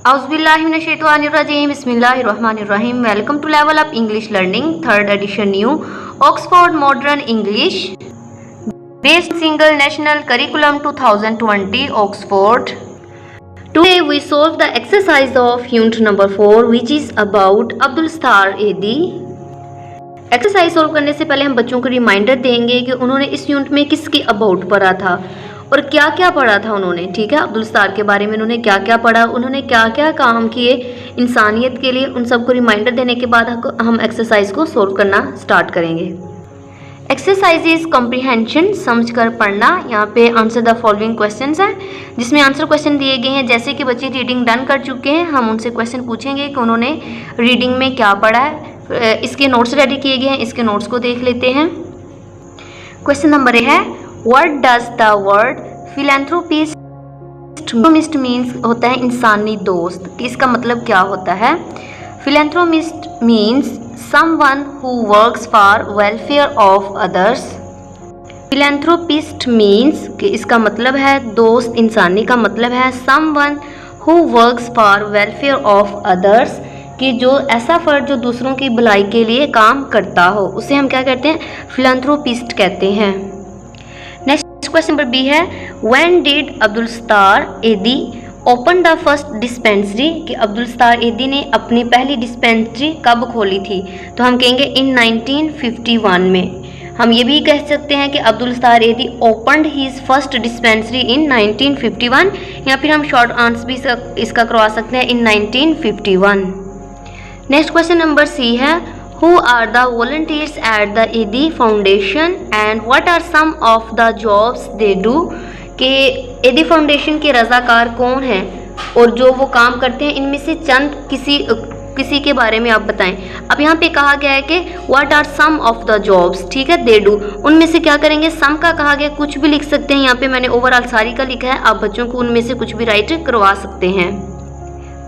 Auzubillahiminash-shaytanir-rajim. Bismillahir-rahmanir-rahim. Welcome to Level Up English Learning, 3rd edition new Oxford Modern English based single national curriculum 2020 Oxford. Today we solve the exercise of unit number 4 which is about Abdul Star Edi. Exercise solve करने से पहले हम बच्चों को reminder देंगे कि उन्होंने इस यूनिट में किसकी अबाउट पढ़ा था और क्या क्या पढ़ा था उन्होंने। ठीक है, अब्दुल सत्तार के बारे में उन्होंने क्या क्या पढ़ा, उन्होंने क्या क्या काम किए इंसानियत के लिए, उन सबको रिमाइंडर देने के बाद हम एक्सरसाइज को सॉल्व करना स्टार्ट करेंगे। एक्सरसाइज इज कॉम्प्रीहेंशन, समझ कर पढ़ना। यहाँ पे आंसर द फॉलोइंग क्वेश्चंस हैं जिसमें आंसर क्वेश्चन दिए गए हैं। जैसे कि बच्चे रीडिंग डन कर चुके हैं, हम उनसे क्वेश्चन पूछेंगे कि उन्होंने रीडिंग में क्या पढ़ा है। इसके नोट्स रेडी किए गए हैं, इसके नोट्स को देख लेते हैं। क्वेश्चन नंबर है, what does the word philanthropist means होता है इंसानी दोस्त, कि इसका मतलब क्या होता है। Philanthropist means someone who works for welfare of others. Philanthropist means कि इसका मतलब है दोस्त, इंसानी का मतलब है someone who works for welfare of others, कि जो ऐसा फर्द जो दूसरों की भलाई के लिए काम करता हो उसे हम क्या कहते हैं, फिलैंथ्रोपिस्ट कहते हैं। नेक्स्ट क्वेश्चन नंबर बी है, व्हेन डिड अब्दुल सत्तार एदी ओपन द फर्स्ट डिस्पेंसरी, कि अब्दुल सत्तार एदी ने अपनी पहली डिस्पेंसरी कब खोली थी। तो हम कहेंगे इन 1951 में। हम ये भी कह सकते हैं कि अब्दुल सत्तार एदी ओपनड हीज फर्स्ट डिस्पेंसरी इन 1951, या फिर हम शॉर्ट आंसर भी इसका करवा सकते हैं in 1951। Next question number C है, who are the volunteers at the Edhi foundation and what are some of the jobs they do, कि एदी फाउंडेशन के रज़ाकार कौन हैं और जो वो काम करते हैं इनमें से चंद किसी के बारे में आप बताएं। अब यहाँ पे कहा गया है कि what are some of the jobs, ठीक है, दे डू, उनमें से क्या करेंगे, सम का कहा गया, कुछ भी लिख सकते हैं। यहाँ पे मैंने ओवरऑल सारी का लिखा है, आप बच्चों को उनमें से कुछ भी राइट करवा सकते हैं।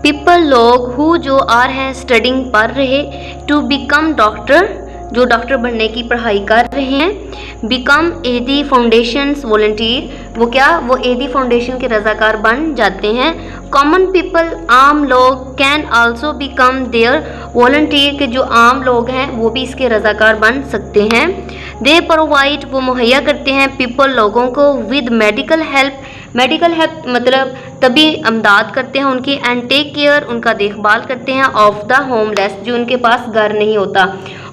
पीपल लोग, हु जो आर हैं स्टडिंग पढ़ रहे, टू बिकम डॉक्टर जो डॉक्टर बनने की पढ़ाई कर रहे हैं, बिकम एदी फाउंडेशंस वॉलंटियर वो क्या, वो एदी फाउंडेशन के रज़ाकार बन जाते हैं। कॉमन पीपल आम लोग, can also become their volunteer के जो आम लोग हैं वो भी इसके रज़ाकार बन सकते हैं। दे प्रोवाइड वो मुहैया करते हैं पीपल लोगों को with medical help, medical help मतलब तभी अमदाद करते हैं उनकी, एंड टेक केयर उनका देखभाल करते हैं, ऑफ द होमलेस जो उनके पास घर नहीं होता,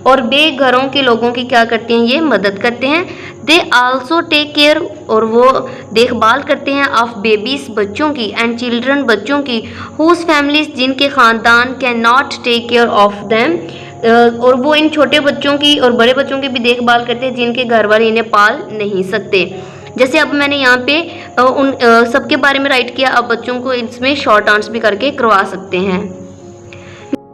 और बेघरों के लोगों की क्या करते हैं, ये मदद करते हैं। दे आल्सो टेक केयर और वो देखभाल करते हैं, ऑफ बेबीज बच्चों की, एंड चिल्ड्रन बच्चों की, हुज फैमिलीज जिनके ख़ानदान can not take care of them और वो इन छोटे बच्चों की और बड़े बच्चों की भी देखभाल करते हैं जिनके घर वाले इन्हें पाल नहीं सकते। जैसे अब मैंने यहाँ पे उन सबके बारे में राइट किया, अब बच्चों को इसमें शॉर्ट आंसर भी करके करवा सकते हैं।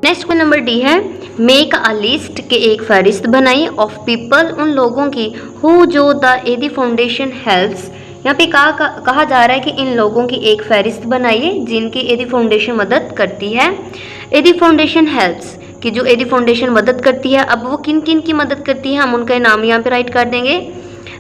नेक्स्ट क्वेश्चन नंबर डी है, मेक अ लिस्ट के एक फहरिस्त बनाइए ऑफ पीपल उन लोगों की, हु जो द एदी फाउंडेशन हेल्प्स। यहाँ पे कहा जा रहा है कि इन लोगों की एक फहरिस्त बनाइए जिनकी एदी फाउंडेशन मदद करती है। एदी फाउंडेशन हेल्प्स कि जो एदी फाउंडेशन मदद करती है, अब वो किन किन की मदद करती है हम उनका नाम यहाँ पे राइट कर देंगे।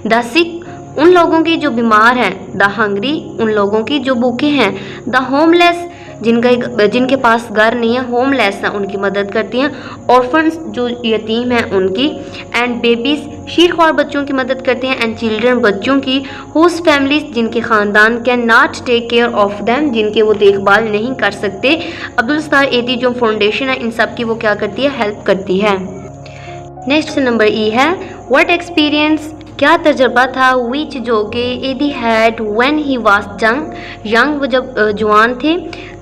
द सिक उन लोगों की जो बीमार हैं, द हंग्री उन लोगों की जो भूखे हैं, द होमलेस जिनके पास घर नहीं है, होमलेस है उनकी मदद करती हैं, ऑर्फन्स जो यतीम हैं उनकी, एंड बेबीज शीरख्वार बच्चों की मदद करते हैं, एंड चिल्ड्रन बच्चों की, हुज फैमिलीज जिनके ख़ानदान can not take care of them जिनके वो देखभाल नहीं कर सकते। अब्दुल सत्तार एदी जो फाउंडेशन है इन सब की वो क्या करती है, हेल्प करती है। नेक्स्ट नंबर ई है, व्हाट एक्सपीरियंस क्या तजर्बा था, विच जो कि एदी had when he was young वो जब जवान थे,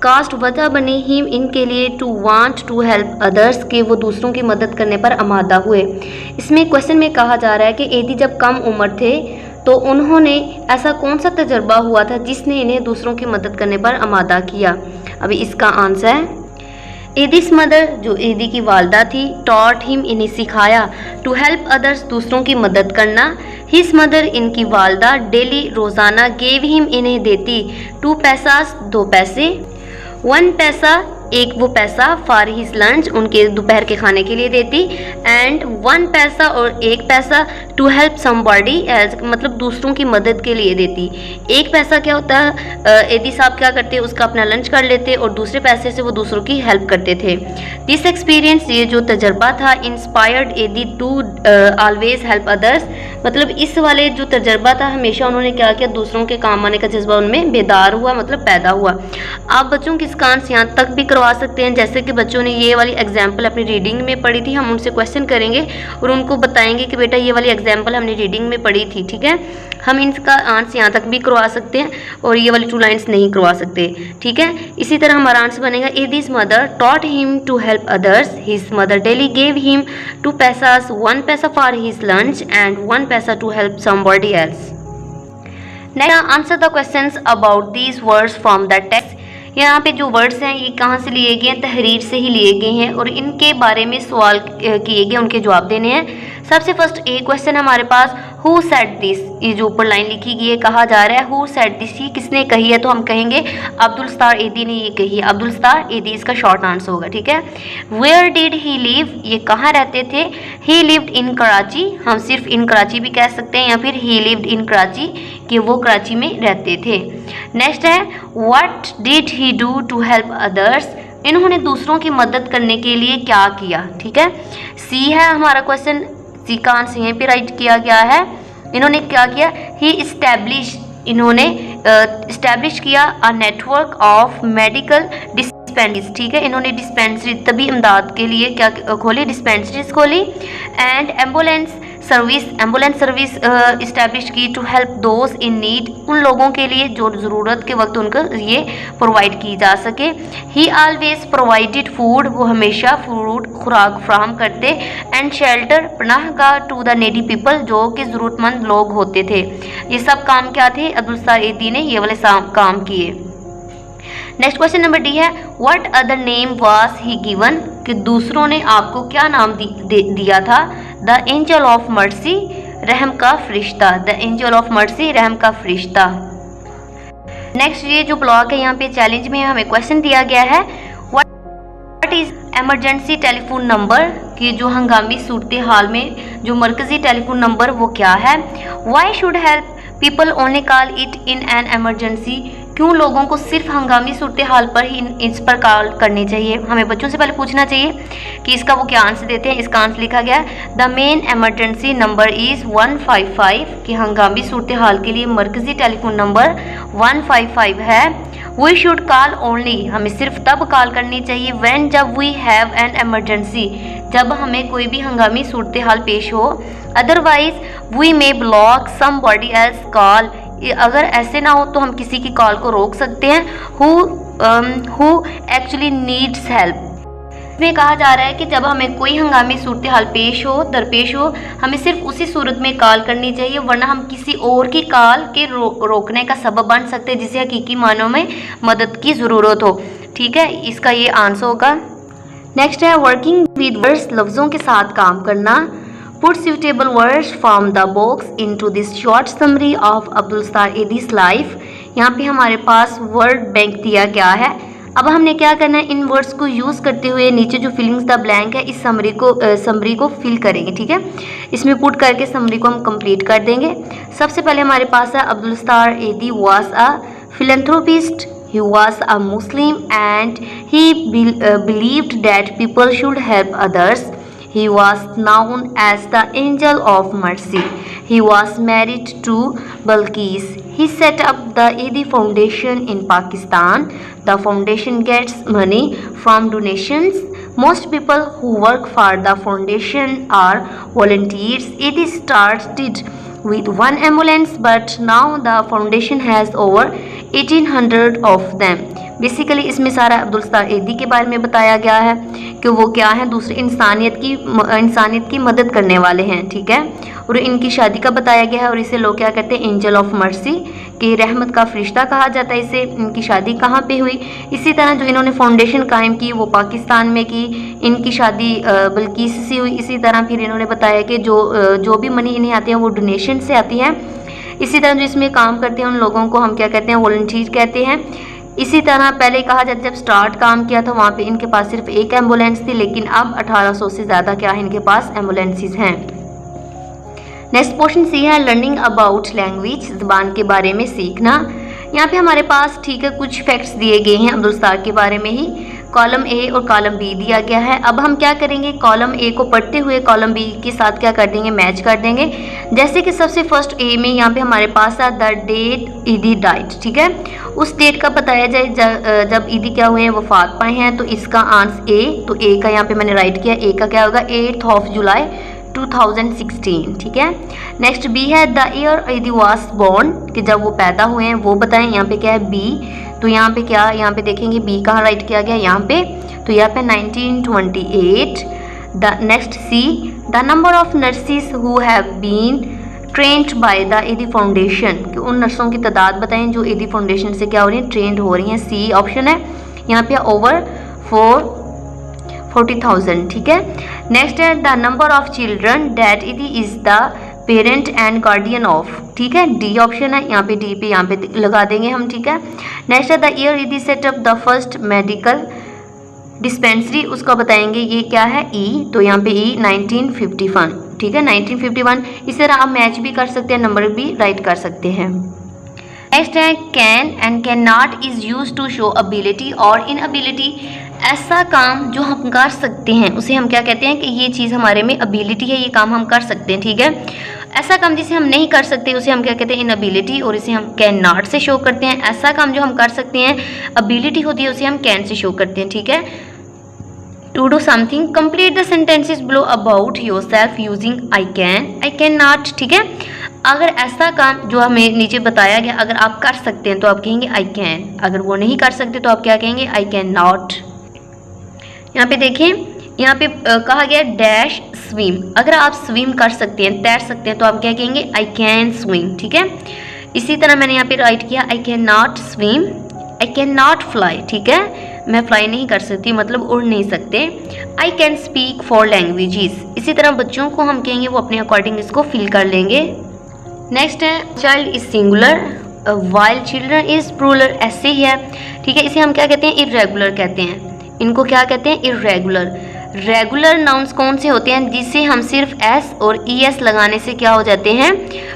कास्ट वजह बनी हिम इनके लिए, to want to help others के वो दूसरों की मदद करने पर आमादा हुए। इसमें क्वेश्चन में कहा जा रहा है कि एदी जब कम उम्र थे तो उन्होंने ऐसा कौन सा तजर्बा हुआ था जिसने इन्हें दूसरों की मदद करने पर आमादा किया। अभी इसका आंसर है, एदीस मदर जो एदी की वालदा थी, टॉट हिम इन्हें सिखाया, टू हेल्प अदर्स दूसरों की मदद करना। हिज मदर इनकी वालदा, डेली रोज़ाना, गेव हिम इन्हें देती, 2 पैसास 2 पैसे, 1 पैसा एक वो पैसा फॉर हिज लंच, उनके दोपहर के खाने के लिए देती, एंड 1 पैसा और 1 पैसा टू हेल्प समबॉडी एज, मतलब दूसरों की मदद के लिए देती। 1 पैसा क्या होता है, एदी साहब क्या करते, उसका अपना लंच कर लेते और दूसरे पैसे से वो दूसरों की हेल्प करते थे। दिस एक्सपीरियंस, ये जो तजर्बा था, इंस्पायर्ड एदी टू ऑलवेज हेल्प अदर्स, मतलब इस वाले जो तजर्बा था हमेशा उन्होंने क्या किया, दूसरों के काम आने का जज्बा उनमें बेदार हुआ, मतलब पैदा हुआ। आप बच्चों की स्कांस यहाँ तक भी करवा सकते हैं, जैसे कि बच्चों ने ये वाली एग्जाम्पल अपनी रीडिंग में पढ़ी थी, हम उनसे क्वेश्चन करेंगे और उनको बताएंगे कि बेटा ये वाली एग्जाम्पल हमने रीडिंग में पढ़ी थी, ठीक है। हम इनका आंसर यहाँ तक भी करवा सकते हैं और ये वाली 2 लाइन्स नहीं करवा सकते, ठीक है। इसी तरह हमारा आंसर बनेगा, एदी's mother taught him to help others. His mother daily gave him 2 paisas, 1 paisa for his lunch and 1 paisa to help somebody else. Now answer the questions about these words from the text. यहाँ पे जो words हैं ये कहाँ से लिए गए हैं, तहरीर से ही लिए गए हैं और इनके बारे में सवाल किए गए, उनके जवाब देने हैं। सबसे फर्स्ट एक क्वेश्चन हमारे पास, हु सेड दिस, ये जो ऊपर लाइन लिखी गई है, कहा जा रहा है हु सेड दिस, ये किसने कही है, तो हम कहेंगे अब्दुल सत्तार एदी ने ये कही है, अब्दुल सत्तार एदी इसका शॉर्ट आंसर होगा, ठीक है। वेयर डिड ही लिव, ये कहाँ रहते थे, ही लिव्ड इन कराची, हम सिर्फ इन कराची भी कह सकते हैं या फिर ही लिव्ड इन कराची, कि वो कराची में रहते थे। नेक्स्ट है, what did he do to help others, इन्होंने दूसरों की मदद करने के लिए क्या किया, ठीक है। सी है हमारा क्वेश्चन, सी का आंसर यहीं पे राइट किया गया है। इन्होंने क्या किया, ही इस्टेब्लिश, इन्होंने इस्टेब्लिश किया a network of medical dispensaries, ठीक है। इन्होंने डिस्पेंसरी, तभी इमदाद के लिए क्या खोली, डिस्पेंसरीज खोली। एंड एम्बुलेंस सर्विस इस्टेब्लिश की to help those in need, उन लोगों के लिए जो ज़रूरत के वक्त उनको ये प्रोवाइड की जा सके। ही ऑलवेज प्रोवाइडेड फूड, वो हमेशा फूड खुराक फ्राहम करते। एंड शेल्टर, पनाहगाह टू द नीडी पीपल, जो कि ज़रूरतमंद लोग होते थे। ये सब काम क्या थे, अब्दुल सत्तार एदी ने ये वाले काम किए। नेक्स्ट क्वेश्चन नंबर डी है, what other name was he given, कि दूसरों ने आपको क्या नाम दिया था। द एंजल ऑफ मर्सी, रहम का फरिश्ता, द एंजल ऑफ मर्सी, रहम का फरिश्ता। नेक्स्ट ये जो ब्लॉक है यहाँ पे चैलेंज में हमें क्वेश्चन दिया गया है, what is emergency telephone number, कि जो हंगामी सूरत हाल में जो मरकजी टेलीफोन नंबर वो क्या है। Why should help people only call it in an emergency, क्यों लोगों को सिर्फ हंगामी सूरत हाल पर ही इस पर कॉल करनी चाहिए। हमें बच्चों से पहले पूछना चाहिए कि इसका वो क्या आंसर देते हैं। इसका आंसर लिखा गया, the main emergency number is 155, कि हंगामी सूरत हाल के लिए मरकजी टेलीफोन नंबर 155 है। वी शुड कॉल ओनली, हमें सिर्फ तब कॉल करनी चाहिए व्हेन, जब वी हैव एन एमरजेंसी, जब हमें कोई भी हंगामी सूरत हाल पेश हो। Otherwise we may block somebody else call, अगर ऐसे ना हो तो हम किसी की कॉल को रोक सकते हैं। हु एक्चुअली नीड्स हेल्प, इसमें कहा जा रहा है कि जब हमें कोई हंगामी सूरत हाल दरपेश हो, हमें सिर्फ उसी सूरत में कॉल करनी चाहिए, वरना हम किसी और की कॉल के रोकने का सबब बन सकते हैं, जिसे हकीकी मानों में मदद की ज़रूरत हो, ठीक है। इसका ये आंसर होगा। नेक्स्ट है, वर्किंग विद वर्ड्स, लफ्ज़ों के साथ काम करना। Put suitable words from the box into this short summary of Abdul Sattar एदी's life। यहाँ पे हमारे पास वर्ड बैंक दिया गया है। अब हमने क्या करना है, इन वर्ड्स को यूज़ करते हुए नीचे जो फिलिंग्स द ब्लैंक है इस समरी को फिल करेंगे, ठीक है। इसमें पुट करके समरी को हम कंप्लीट कर देंगे। सबसे पहले हमारे पास है, अब्दुल सत्तार एदी was a philanthropist, he was a Muslim and he believed that people should help others. He was known as the Angel of Mercy. He was married to Balkis. He set up the Eidi Foundation in Pakistan. The foundation gets money from donations. Most people who work for the foundation are volunteers. Eidi started with 1 ambulance, but now the foundation has over 1800 of them. Basically इसमें सारा अब्दुल सत्तार एदी के बारे में बताया गया है कि वो क्या है, दूसरे इंसानियत की मदद करने वाले हैं, ठीक है। और इनकी शादी का बताया गया है और इसे लोग क्या कहते हैं, एंजल ऑफ मर्सी, कि रहमत का फरिश्ता कहा जाता है इसे। इनकी शादी कहाँ पे हुई, इसी तरह जो इन्होंने फाउंडेशन कायम की वो पाकिस्तान में की। इनकी शादी बल्कीस से हुई। इसी तरह फिर इन्होंने बताया कि जो भी मनी इन्हें आती है वो डोनेशन से आती है। इसी तरह जो इसमें काम करते हैं उन लोगों को हम क्या कहते हैं, वॉलंटियर कहते हैं। इसी तरह पहले कहा जाता जब स्टार्ट काम किया था वहाँ पे इनके पास सिर्फ एक एम्बुलेंस थी, लेकिन अब 1800 से ज़्यादा क्या है इनके पास एम्बुलेंसेस हैं। नेक्स्ट क्वेश्चन सी है लर्निंग अबाउट लैंग्वेज, ज़बान के बारे में सीखना। यहाँ पे हमारे पास ठीक है कुछ फैक्ट्स दिए गए हैं अब्दुल सत्तार के बारे में ही, कॉलम ए और कॉलम बी दिया गया है। अब हम क्या करेंगे, कॉलम ए को पढ़ते हुए कॉलम बी के साथ क्या कर देंगे, मैच कर देंगे। जैसे कि सबसे फर्स्ट ए में यहाँ पे हमारे पास है द डेट ईदी डाइट, ठीक है, उस डेट का बताया जाए जब ईदी क्या हुए हैं, वफात पाए हैं, तो इसका आंसर ए, तो ए का यहाँ पे मैंने राइट किया, ए का क्या होगा 8 जुलाई 2016, ठीक है। नेक्स्ट बी है द ईयर ईदी वाज बोर्न, कि जब वो पैदा हुए हैं वो बताएं। यहाँ पे क्या है बी, तो यहाँ पे क्या, यहाँ पे देखेंगे बी कहाँ राइट किया गया यहाँ पे, तो यहाँ पे 1928। The next see the number of nurses who have been trained by the Edhi foundation, कि उन नर्सों की तादाद बताएं जो ईदी फाउंडेशन से क्या हो रही है, ट्रेंड हो रही हैं। सी ऑप्शन है यहाँ पे ओवर 40,000, ठीक है। नेक्स्ट है the number of children that Edhi is the parent and guardian of, ठीक है, डी ऑप्शन है, यहाँ पे डी पे यहाँ पे लगा देंगे हम, ठीक है। नेक्स्ट है द ईयर ईदी setup the first medical dispensary, उसका बताएंगे ये क्या है ई, तो यहाँ पे ई 1951, ठीक है 1951। इस तरह आप मैच भी कर सकते हैं, नंबर भी राइट कर सकते हैं। नेक्स्ट है can and can not is use to show ability और इनअबिलिटी, ऐसा काम जो हम कर सकते हैं उसे हम क्या कहते हैं कि ये चीज़ हमारे में अबिलिटी है, ये काम हम कर सकते हैं, ठीक है। ऐसा काम जिसे हम नहीं कर सकते उसे हम क्या कहते हैं इनअबिलिटी, और इसे हम कैन नॉट से शो करते हैं। ऐसा काम जो हम कर सकते हैं अबिलिटी होती है उसे हम कैन से शो करते हैं, ठीक है। To do something, complete the sentences below about yourself using I can not, ठीक है। अगर ऐसा काम जो हमें नीचे बताया गया अगर आप कर सकते हैं तो आप कहेंगे आई कैन, अगर वो नहीं कर सकते तो आप क्या कहेंगे आई कैन नॉट। यहाँ पे देखें, यहाँ पे कहा गया डैश स्विम, अगर आप स्विम कर सकते हैं, तैर सकते हैं तो आप क्या कहेंगे आई कैन स्विम, ठीक है। इसी तरह मैंने यहाँ पे राइट किया आई can not swim, I can not fly, ठीक है, मैं फ्लाई नहीं कर सकती मतलब उड़ नहीं सकते। आई कैन स्पीक 4 लैंग्वेजेस, इसी तरह बच्चों को हम कहेंगे वो अपने अकॉर्डिंग इसको फिल कर लेंगे। नेक्स्ट है child is singular while children is plural, ऐसे ही है, ठीक है। इसे हम क्या कहते हैं इर्रेगुलर कहते हैं, इनको क्या कहते हैं इर्रेगुलर। रेगुलर नाउन्स कौन से होते हैं जिसे हम सिर्फ एस और ई एस लगाने से क्या हो जाते हैं,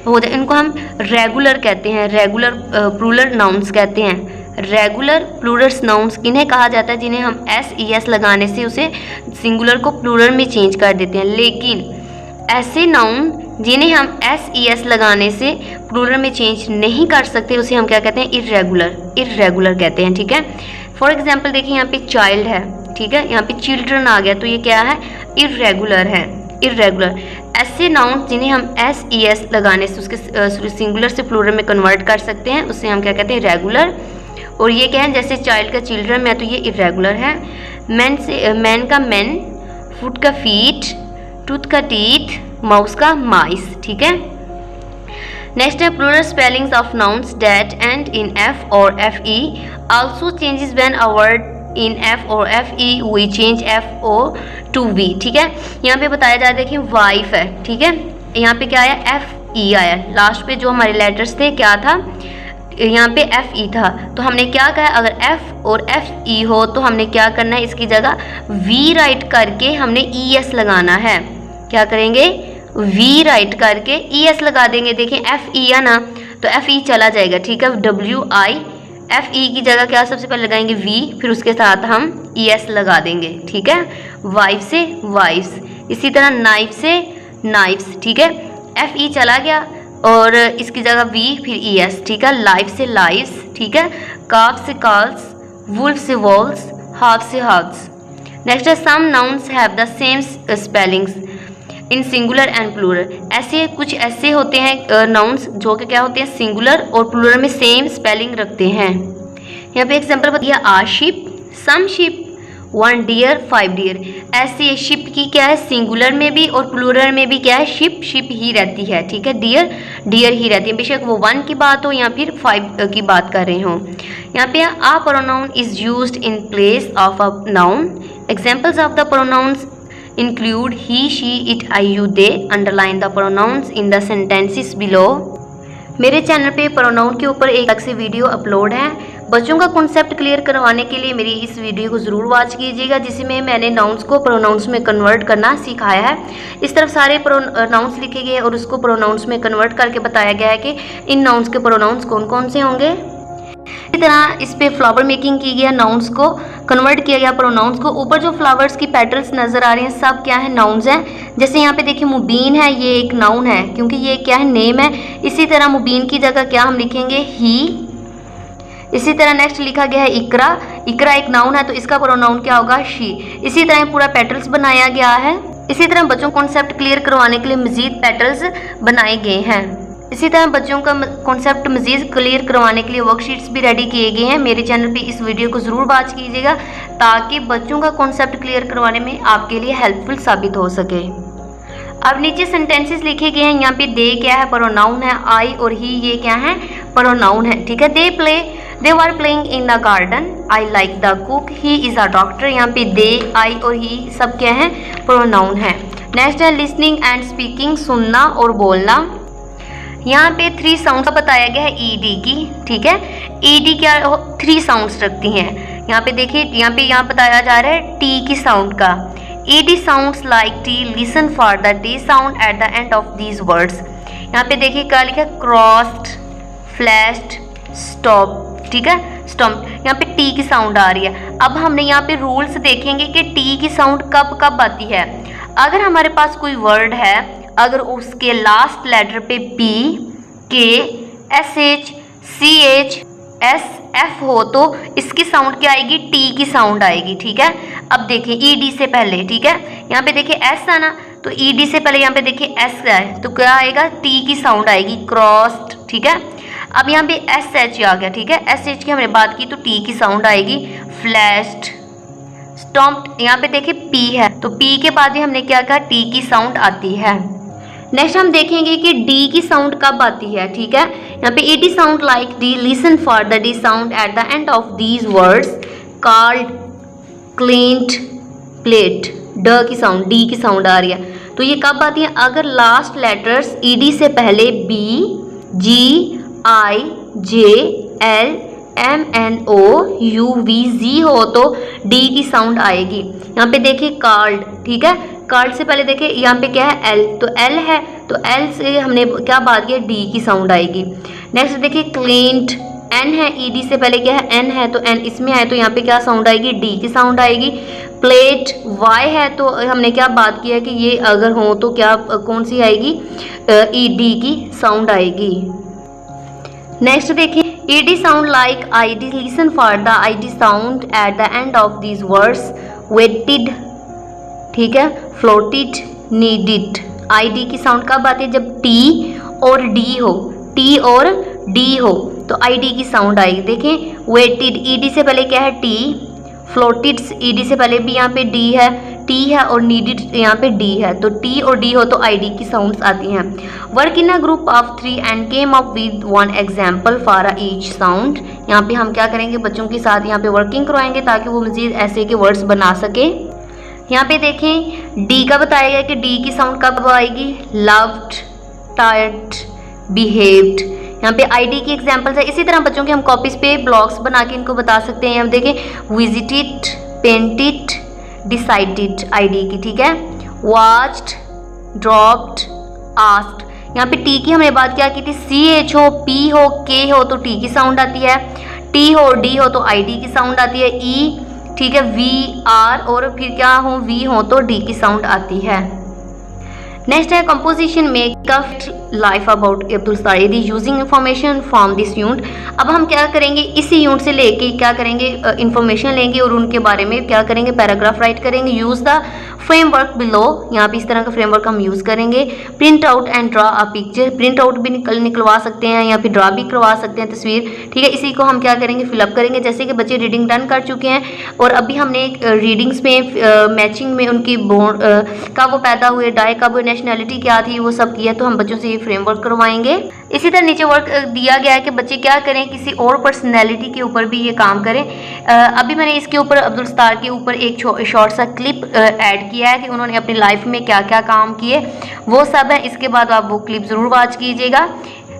इनको हम रेगुलर कहते हैं, रेगुलर प्लूरल नाउन्स कहते हैं। रेगुलर प्लूरल नाउन्स किन्हें कहा जाता है, जिन्हें हम एस ई एस लगाने से उसे सिंगुलर को प्लूरल में चेंज कर देते हैं। लेकिन ऐसे नाउन जिन्हें हम एस ई एस लगाने से प्लूरल में चेंज नहीं कर सकते उसे हम क्या कहते हैं इर्रेगुलर कहते हैं, ठीक है। फॉर एग्जाम्पल देखिए यहाँ पे चाइल्ड है, ठीक है, यहाँ पे चिल्ड्रन आ गया तो ये क्या है इर्रेगुलर है, इर्रेगुलर। ऐसे नाउन जिन्हें हम एस ई एस लगाने से उसके सिंगुलर से प्लूरल में कन्वर्ट कर सकते हैं उसे हम क्या कहते हैं रेगुलर। और ये क्या है, जैसे चाइल्ड का चिल्ड्रन में तो ये इर्रेगुलर है। मैन से मैन का मैन, फुट का फीट, टूथ का टीथ, माउस का माइस, ठीक है। नेक्स्ट है plural spellings of nouns that end in F और F E also changes when a word in F और F E we change F O to V, ठीक है। यहाँ पे बताया जा रहा है, देखिए वाइफ है, ठीक है, यहाँ पे क्या आया एफ ई आया, लास्ट पे जो हमारे लेटर्स थे क्या था, यहाँ पे एफ ई था, तो हमने क्या कहा अगर एफ और एफ ई हो तो हमने क्या करना है, इसकी जगह वी राइट करके हमने ई एस लगाना है। क्या करेंगे, वी राइट करके ई एस लगा देंगे। देखें एफ ई है ना, तो एफ ई चला जाएगा, ठीक है, डब्ल्यू आई, एफ ई की जगह क्या सबसे पहले लगाएंगे वी, फिर उसके साथ हम ई एस लगा देंगे, ठीक है। वाइफ से वाइफ्स, इसी तरह नाइफ से नाइफ्स, ठीक है, एफ ई चला गया और इसकी जगह वी फिर ई एस, ठीक है। लाइफ से लाइव्स, ठीक है, काफ से काल्स, वुल्फ से वॉल्स, हाफ से हाफ्स। नेक्स्ट है some nouns have the same spellings in singular and plural, ऐसे कुछ ऐसे होते हैं नाउन्स जो कि क्या होते हैं सिंगुलर और प्लूरल में सेम स्पेलिंग रखते हैं। यहाँ पे एग्जांपल बताइए आ शिप, सम शिप, 1 डियर, 5 डियर। ऐसे शिप की क्या है सिंगुलर में भी और प्लूरल में भी क्या है शिप ही रहती है, ठीक है, डियर ही रहती है, बेशक वो 1 की बात हो या फिर 5 की बात कर रहे हो। यहाँ पे a pronoun is used in place of a noun. Examples of the pronouns include he, she, it, I, you, they. Underline the pronouns in the sentences below. मेरे चैनल पे प्रोनाउन के ऊपर एक अलग से वीडियो अपलोड है, बच्चों का कॉन्सेप्ट क्लियर करवाने के लिए मेरी इस वीडियो को ज़रूर वॉच कीजिएगा, जिसमें मैंने नाउन्स को प्रोनाउंस में कन्वर्ट करना सिखाया है। इस तरफ सारे नाउन्स लिखे गए और उसको प्रोनाउंस में कन्वर्ट करके बताया गया है कि इन नाउन्स के प्रोनाउंस कौन कौन से होंगे। इसी तरह इस पे फ्लावर मेकिंग की गया, नाउन्स को कन्वर्ट किया गया प्रोनाउंस को। ऊपर जो फ्लावर्स की पेटल्स नज़र आ रही हैं सब क्या है, नाउन्स हैं। जैसे यहाँ पे देखिए मुबीन है, ये एक नाउन है क्योंकि ये क्या है, नेम है। इसी तरह मुबीन की जगह क्या हम लिखेंगे, ही। इसी तरह नेक्स्ट लिखा गया है इकरा, इकरा एक नाउन है तो इसका प्रोनाउन क्या होगा, शी। इसी तरह पूरा पेटल्स बनाया गया है। इसी तरह बच्चों को कॉन्सेप्ट क्लियर करवाने के लिए मजीद पेटल्स बनाए गए हैं। इसी तरह बच्चों का कॉन्सेप्ट मजीद क्लियर करवाने के लिए वर्कशीट्स भी रेडी किए गए हैं। मेरे चैनल पे इस वीडियो को ज़रूर वॉच कीजिएगा ताकि बच्चों का कॉन्सेप्ट क्लियर करवाने में आपके लिए हेल्पफुल साबित हो सके। अब नीचे सेंटेंसेस लिखे गए हैं। यहाँ पे दे क्या है, प्रोनाउन है। आई और ही ये क्या है, प्रोनाउन है। ठीक है, they were playing in the garden. I like the cook, he is a doctor. यहाँ पे दे, आई और ही सब क्या है, प्रोनाउन है। नेक्स्ट है लिसनिंग एंड स्पीकिंग, सुनना और बोलना। यहाँ पे 3 साउंड्स बताया गया है ईडी की। ठीक है, ईडी क्या 3 साउंड्स रखती हैं। यहाँ पे देखिए, यहाँ बताया जा रहा है टी की साउंड का। ED sounds like T, listen for the T sound at the end of these words. यहाँ पे देखिए क्या लिखा, क्रॉस्ड, फ्लैश्ड, स्टॉप। ठीक है, स्टॉप। यहाँ पे टी की साउंड आ रही है। अब हमने यहाँ पे रूल्स देखेंगे कि टी की साउंड कब कब आती है। अगर हमारे पास कोई वर्ड है, अगर उसके लास्ट लेटर पे P, K, S H, C H, S, F हो तो इसकी साउंड क्या आएगी, टी की साउंड आएगी। ठीक है, अब देखिए ईडी से पहले, ठीक है, यहाँ पे देखिए एस है ना, तो ईडी से पहले यहाँ पे देखिए एस है तो क्या आएगा, टी की साउंड आएगी, क्रॉस्ड। ठीक है, अब यहाँ पे एस एच आ गया। ठीक है, एस एच की हमने बात की तो टी की साउंड आएगी, फ्लैश्ड, स्टॉम्प्ड। यहाँ पे देखिए पी है तो पी के बाद ही हमने क्या कहा, टी की साउंड आती है। नेक्स्ट हम देखेंगे कि डी की साउंड कब आती है। ठीक है, यहाँ पे ED sound like D, listen for the D sound at the end of these words, called, cleaned, plate. ड की साउंड, डी की साउंड आ रही है तो ये कब आती है, अगर लास्ट लेटर्स ईडी से पहले B, G, I, J, L, M, N, O, U, V, G हो तो डी की साउंड आएगी। यहाँ पे देखिए कॉल्ड। ठीक है, कॉल्ड से पहले देखिए यहाँ पे क्या है, एल, तो एल है तो एल से हमने क्या बात की, डी की साउंड आएगी। नेक्स्ट देखिए क्लीन्ड, एन है, ईडी से पहले क्या है, एन है तो एन इसमें है तो यहाँ पे क्या साउंड आएगी, डी की साउंड आएगी। प्लेट, वाई है तो हमने क्या बात की है कि ये अगर हो तो क्या कौन सी आएगी, ई डी की साउंड आएगी। नेक्स्ट देखिए ED sound like ID, listen for the ID sound at the end of these words, waited. ठीक है, फ्लोटेड, नीडेड। आईडी की साउंड कब आती है, जब टी और डी हो, टी और डी हो तो आईडी की साउंड आएगी। देखिए वेटेड, ईडी से पहले क्या है, टी, फ्लोटेड, ईडी से पहले भी यहाँ पे डी है, टी है और नीडेड यहाँ पे डी है तो टी और डी हो तो आईडी की साउंड्स आती हैं। Work in a group of 3 and came up with 1 example for each sound. यहाँ पे हम क्या करेंगे, बच्चों के साथ यहाँ पे वर्किंग करवाएंगे ताकि वो मजीद ऐसे के वर्ड्स बना सके। यहाँ पे देखें डी का बताया गया कि डी की साउंड कब आएगी, लव्ड, टायर्ड, बिहेव्ड। यहाँ पे आईडी की एग्जांपल्स है। इसी तरह बच्चों के हम कॉपीज पे ब्लॉक्स बना के इनको बता सकते हैं। हम देखें विजिटेड, पेंटेड, डिसाइडेड आईडी की। ठीक है, वॉच्ड, ड्रॉप्ड, आस्क्ड। यहाँ पे टी की हमने बात क्या की थी, सी एच हो, पी हो, के हो तो टी की साउंड आती है, टी हो, डी हो तो आईडी की साउंड आती है, ई, ठीक है, वी, आर और फिर क्या हो, वी हो तो डी की साउंड आती है। नेक्स्ट है composition make life about Abdul Edhi using information from this unit. अब हम क्या करेंगे, इसी यूनिट से लेके क्या करेंगे, इंफॉर्मेशन लेंगे और उनके बारे में क्या करेंगे, पैराग्राफ राइट करेंगे। यूज़ द फ्रेमवर्क बिलो, यहाँ पे इस तरह का फ्रेमवर्क हम यूज़ करेंगे। Print out and draw a picture, print out भी निकलवा सकते हैं या फिर ड्रा भी करवा सकते हैं तस्वीर। ठीक है, इसी को हम क्या करेंगे, फिलअप करेंगे। जैसे कि बच्चे रीडिंग डन कर चुके हैं और अभी हमने रीडिंग्स में मैचिंग में उनकी कब वो पैदा हुए, डाई कब, नेशनैलिटी क्या थी, वो सब किया तो हम बच्चों से ये फ्रेमवर्क करवाएंगे। इसी तरह नीचे वर्क दिया गया है कि बच्चे क्या करें, किसी और पर्सनैलिटी के ऊपर भी ये काम करें। अभी मैंने इसके ऊपर अब्दुल सत्तार के ऊपर एक शॉर्ट सा क्लिप ऐड किया है कि उन्होंने अपनी लाइफ में क्या क्या काम किए, वो सब है। इसके बाद आप वो क्लिप ज़रूर वॉच कीजिएगा।